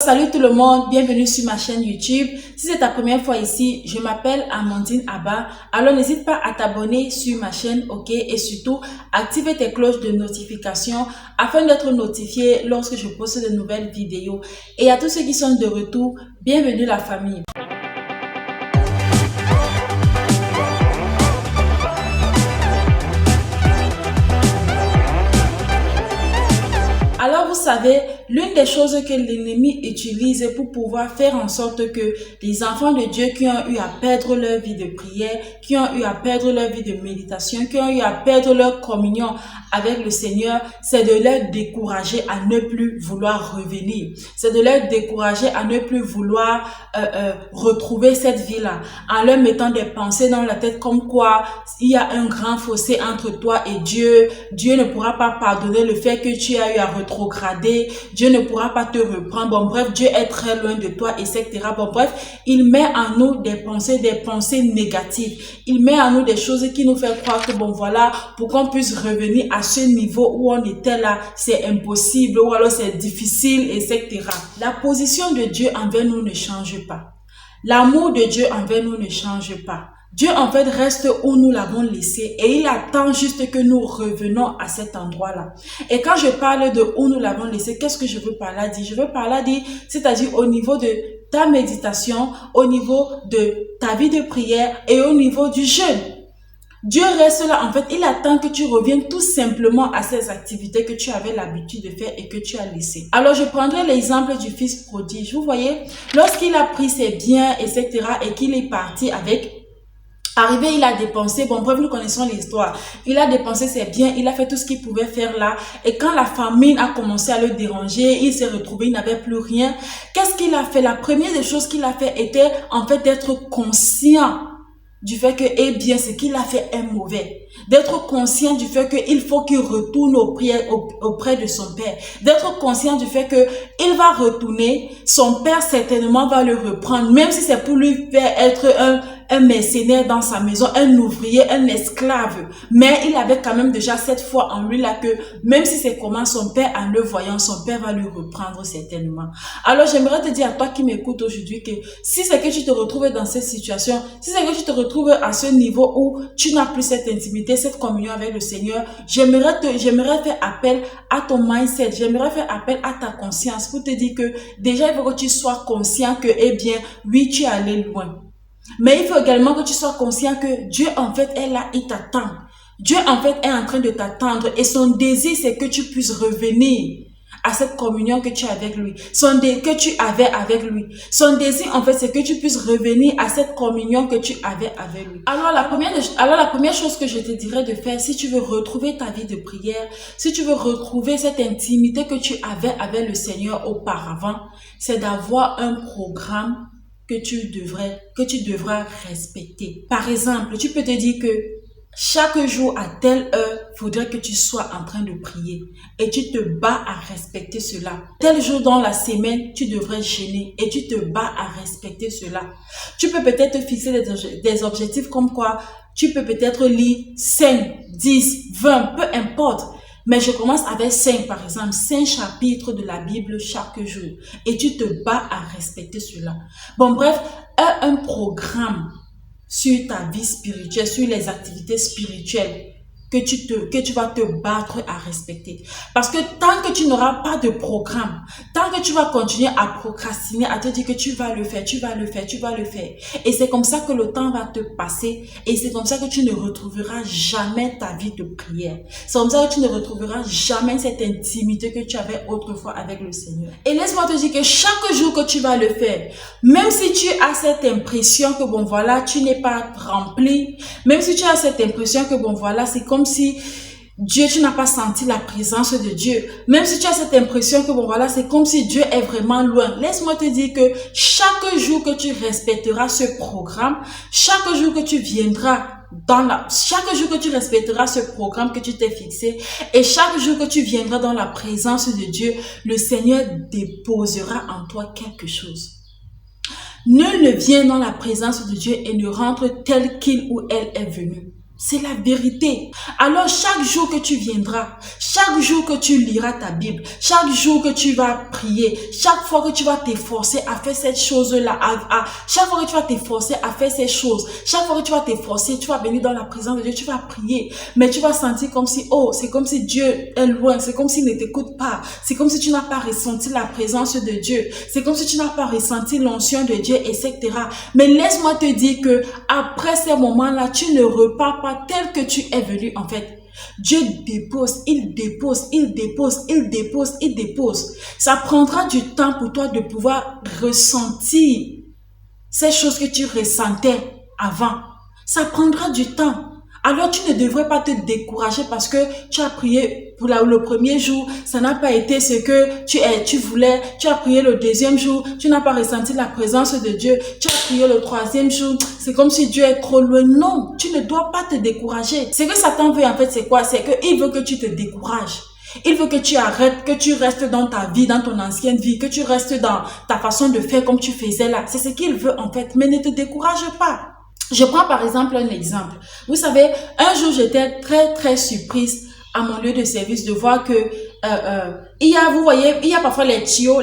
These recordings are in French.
Salut tout le monde, bienvenue sur ma chaîne YouTube. Si c'est ta première fois ici, je m'appelle Amandine Abba. Alors n'hésite pas à t'abonner sur ma chaîne, ok? Et surtout, activer tes cloches de notification afin d'être notifié lorsque je poste de nouvelles vidéos. Et à tous ceux qui sont de retour, bienvenue la famille. Alors vous savez, l'une des choses que l'ennemi utilise pour pouvoir faire en sorte que les enfants de Dieu qui ont eu à perdre leur vie de prière, qui ont eu à perdre leur vie de méditation, qui ont eu à perdre leur communion avec le Seigneur, c'est de leur décourager à ne plus vouloir revenir. C'est de leur décourager à ne plus vouloir retrouver cette vie-là, en leur mettant des pensées dans la tête comme quoi il y a un grand fossé entre toi et Dieu. Dieu ne pourra pas pardonner le fait que tu as eu à rétrograder. Dieu ne pourra pas te reprendre. Bon bref, Dieu est très loin de toi, etc. Bon bref, il met en nous des pensées négatives. Il met en nous des choses qui nous font croire que bon voilà, pour qu'on puisse revenir à ce niveau où on était là, c'est impossible ou alors c'est difficile, etc. La position de Dieu envers nous ne change pas. L'amour de Dieu envers nous ne change pas. Dieu en fait reste où nous l'avons laissé et il attend juste que nous revenons à cet endroit-là. Et quand je parle de où nous l'avons laissé, qu'est-ce que je veux par là dire? Je veux par là dire, c'est-à-dire au niveau de ta méditation, au niveau de ta vie de prière et au niveau du jeûne. Dieu reste là, en fait, il attend que tu reviennes tout simplement à ces activités que tu avais l'habitude de faire et que tu as laissées. Alors, je prendrai l'exemple du fils prodige. Vous voyez, lorsqu'il a pris ses biens, etc. et qu'il est parti avec... Arrivé, il a dépensé, bon bref, nous connaissons l'histoire. Il a dépensé ses biens, il a fait tout ce qu'il pouvait faire là. Et quand la famine a commencé à le déranger, il s'est retrouvé, il n'avait plus rien. Qu'est-ce qu'il a fait? La première des choses qu'il a fait était en fait d'être conscient du fait que, eh bien, ce qu'il a fait est mauvais. D'être conscient du fait qu'il faut qu'il retourne auprès de son père. D'être conscient du fait que il va retourner, son père certainement va le reprendre, même si c'est pour lui faire être un mercenaire dans sa maison, un ouvrier, un esclave. Mais il avait quand même déjà cette foi en lui là que même si c'est comment son père, en le voyant, son père va lui reprendre certainement. Alors j'aimerais te dire à toi qui m'écoutes aujourd'hui que si c'est que tu te retrouves dans cette situation, si c'est que tu te retrouves à ce niveau où tu n'as plus cette intimité, cette communion avec le Seigneur, j'aimerais faire appel à ton mindset, j'aimerais faire appel à ta conscience pour te dire que déjà il faut que tu sois conscient que, eh bien, oui, tu es allé loin. Mais il faut également que tu sois conscient que Dieu en fait est là, il t'attend. Dieu en fait est en train de t'attendre et son désir c'est que tu puisses revenir à cette communion que tu as avec lui, que tu avais avec lui. Son désir en fait c'est que tu puisses revenir à cette communion que tu avais avec lui. Alors la première chose que je te dirais de faire, si tu veux retrouver ta vie de prière, si tu veux retrouver cette intimité que tu avais avec le Seigneur auparavant, c'est d'avoir un programme que tu devras respecter. Par exemple, tu peux te dire que chaque jour à telle heure, il faudrait que tu sois en train de prier et tu te bats à respecter cela. Tel jour dans la semaine, tu devrais jeûner et tu te bats à respecter cela. Tu peux peut-être fixer des objectifs comme quoi tu peux peut-être lire 5, 10, 20, peu importe. Mais je commence avec 5, par exemple, 5 chapitres de la Bible chaque jour. Et tu te bats à respecter cela. Bon, bref, un programme sur ta vie spirituelle, sur les activités spirituelles que tu vas te battre à respecter. Parce que tant que tu n'auras pas de programme, tant que tu vas continuer à procrastiner, à te dire que tu vas le faire, et c'est comme ça que le temps va te passer, et c'est comme ça que tu ne retrouveras jamais ta vie de prière. C'est comme ça que tu ne retrouveras jamais cette intimité que tu avais autrefois avec le Seigneur. Et laisse-moi te dire que chaque jour que tu vas le faire, même si tu as cette impression que bon voilà, tu n'es pas rempli, même si tu as cette impression que bon voilà, c'est comme si Dieu, tu n'as pas senti la présence de Dieu. Même si tu as cette impression que bon voilà, c'est comme si Dieu est vraiment loin. Laisse-moi te dire que chaque jour que tu respecteras ce programme, chaque jour que tu viendras chaque jour que tu respecteras ce programme que tu t'es fixé et chaque jour que tu viendras dans la présence de Dieu, le Seigneur déposera en toi quelque chose. Nul ne vient dans la présence de Dieu et ne rentre tel qu'il ou elle est venu. C'est la vérité. Alors chaque jour que tu viendras, chaque jour que tu liras ta Bible, chaque jour que tu vas prier, chaque fois que tu vas t'efforcer à faire cette chose-là, chaque fois que tu vas t'efforcer à faire ces choses, chaque fois que tu vas t'efforcer, tu vas venir dans la présence de Dieu, tu vas prier, mais tu vas sentir comme si, oh, c'est comme si Dieu est loin, c'est comme s'il ne t'écoute pas, c'est comme si tu n'as pas ressenti la présence de Dieu, c'est comme si tu n'as pas ressenti l'onction de Dieu, etc. Mais laisse-moi te dire que après ces moments-là, tu ne repars pas tel que tu es venu en fait. Dieu dépose, il dépose, il dépose, il dépose, il dépose. Ça prendra du temps pour toi de pouvoir ressentir ces choses que tu ressentais avant. Ça prendra du temps. Alors tu ne devrais pas te décourager parce que tu as prié pour le premier jour, ça n'a pas été ce que tu voulais. Tu as prié le deuxième jour, tu n'as pas ressenti la présence de Dieu. Tu as prié le troisième jour, c'est comme si Dieu est trop loin. Non, tu ne dois pas te décourager. Ce que Satan veut en fait, c'est quoi? C'est qu'il veut que tu te décourages. Il veut que tu arrêtes, que tu restes dans ta vie, dans ton ancienne vie, que tu restes dans ta façon de faire comme tu faisais là. C'est ce qu'il veut en fait, mais ne te décourage pas. Je prends par exemple un exemple. Vous savez, un jour j'étais très surprise à mon lieu de service de voir que vous voyez, il y a parfois les tuyaux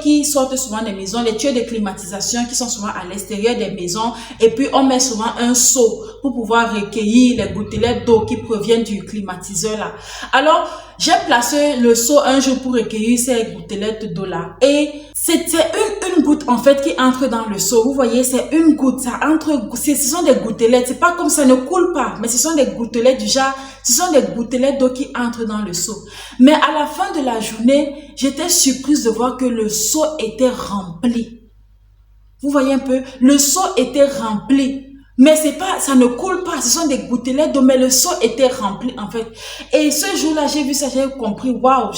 qui sortent souvent des maisons, les tuyaux de climatisation qui sont souvent à l'extérieur des maisons, et puis on met souvent un seau pour pouvoir recueillir les gouttelettes d'eau qui proviennent du climatiseur là. Alors, j'ai placé le seau un jour pour recueillir ces gouttelettes d'eau là, et c'était une goutte en fait qui entre dans le seau. Vous voyez, c'est une goutte, ça entre, ce sont des gouttelettes, c'est pas comme ça ne coule pas, mais ce sont des gouttelettes du genre, ce sont des gouttelettes d'eau qui entrent dans le seau. Mais à la fin de la journée, j'étais surprise de voir que le seau était rempli. Vous voyez un peu, le seau était rempli. Mais c'est pas, ça ne coule pas, ce sont des gouttelettes d'eau, mais le seau était rempli en fait. Et ce jour-là, j'ai vu ça, j'ai compris, waouh,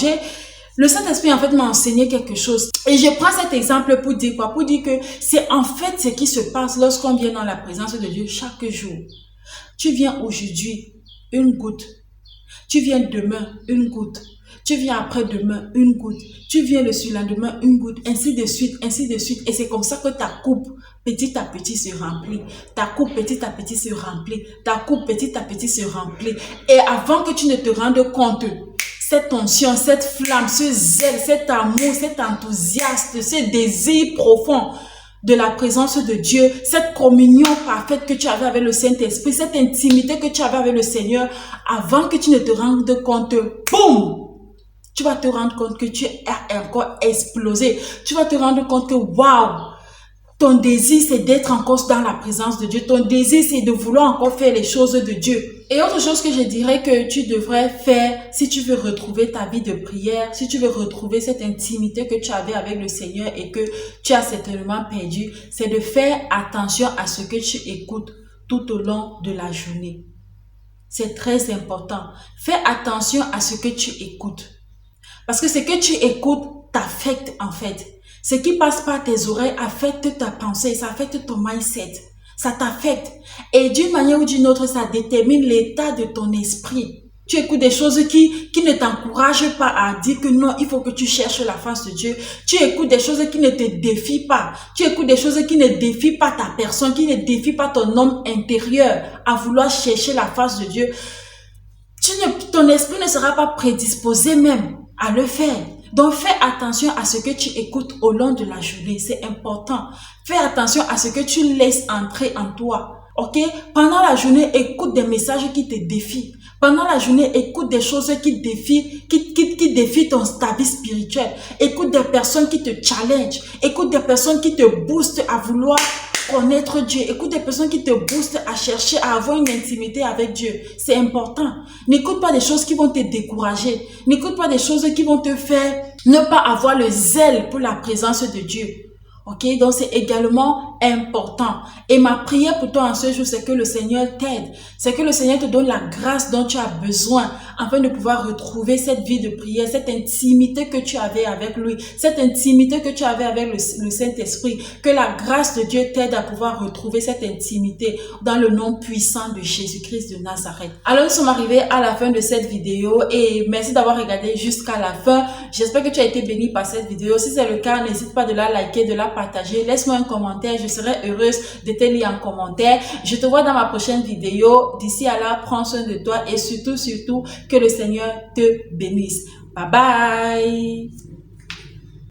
le Saint-Esprit en fait m'a enseigné quelque chose. Et je prends cet exemple pour dire quoi? Pour dire que c'est en fait ce qui se passe lorsqu'on vient dans la présence de Dieu chaque jour. Tu viens aujourd'hui, une goutte. Tu viens demain, une goutte. Tu viens après-demain, une goutte. Tu viens le surlendemain, une goutte. Ainsi de suite, ainsi de suite. Et c'est comme ça que ta coupe, petit à petit, se remplit. Ta coupe, petit à petit, se remplit. Ta coupe, petit à petit, se remplit. Et avant que tu ne te rendes compte, cette onction, cette flamme, ce zèle, cet amour, cet enthousiasme, ce désir profond de la présence de Dieu, cette communion parfaite que tu avais avec le Saint-Esprit, cette intimité que tu avais avec le Seigneur, avant que tu ne te rendes compte, boum! Tu vas te rendre compte que tu as encore explosé. Tu vas te rendre compte que, waouh! Ton désir, c'est d'être encore dans la présence de Dieu. Ton désir, c'est de vouloir encore faire les choses de Dieu. Et autre chose que je dirais que tu devrais faire si tu veux retrouver ta vie de prière, si tu veux retrouver cette intimité que tu avais avec le Seigneur et que tu as certainement perdu, c'est de faire attention à ce que tu écoutes tout au long de la journée. C'est très important. Fais attention à ce que tu écoutes. Parce que ce que tu écoutes t'affecte en fait. Ce qui passe par tes oreilles affecte ta pensée, ça affecte ton mindset, ça t'affecte. Et d'une manière ou d'une autre, ça détermine l'état de ton esprit. Tu écoutes des choses qui ne t'encouragent pas à dire que non, il faut que tu cherches la face de Dieu. Tu écoutes des choses qui ne te défient pas. Tu écoutes des choses qui ne défient pas ta personne, qui ne défient pas ton homme intérieur à vouloir chercher la face de Dieu. Ton esprit ne sera pas prédisposé même à le faire. Donc, fais attention à ce que tu écoutes au long de la journée. C'est important. Fais attention à ce que tu laisses entrer en toi. Ok? Pendant la journée, écoute des messages qui te défient. Pendant la journée, écoute des choses qui défient ta vie spirituelle. Écoute des personnes qui te challengent. Écoute des personnes qui te boostent à vouloir connaître Dieu. Écoute des personnes qui te boostent à chercher à avoir une intimité avec Dieu. C'est important. N'écoute pas des choses qui vont te décourager. N'écoute pas des choses qui vont te faire ne pas avoir le zèle pour la présence de Dieu. Ok, donc c'est également important. Et ma prière pour toi en ce jour, c'est que le Seigneur t'aide. C'est que le Seigneur te donne la grâce dont tu as besoin afin de pouvoir retrouver cette vie de prière, cette intimité que tu avais avec lui, cette intimité que tu avais avec le Saint-Esprit. Que la grâce de Dieu t'aide à pouvoir retrouver cette intimité dans le nom puissant de Jésus-Christ de Nazareth. Alors nous sommes arrivés à la fin de cette vidéo et merci d'avoir regardé jusqu'à la fin. J'espère que tu as été béni par cette vidéo. Si c'est le cas, n'hésite pas de la liker, de la partager. Laisse-moi un commentaire, je serai heureuse de te lire en commentaire. Je te vois dans ma prochaine vidéo. D'ici à là, prends soin de toi et surtout, que le Seigneur te bénisse. Bye bye!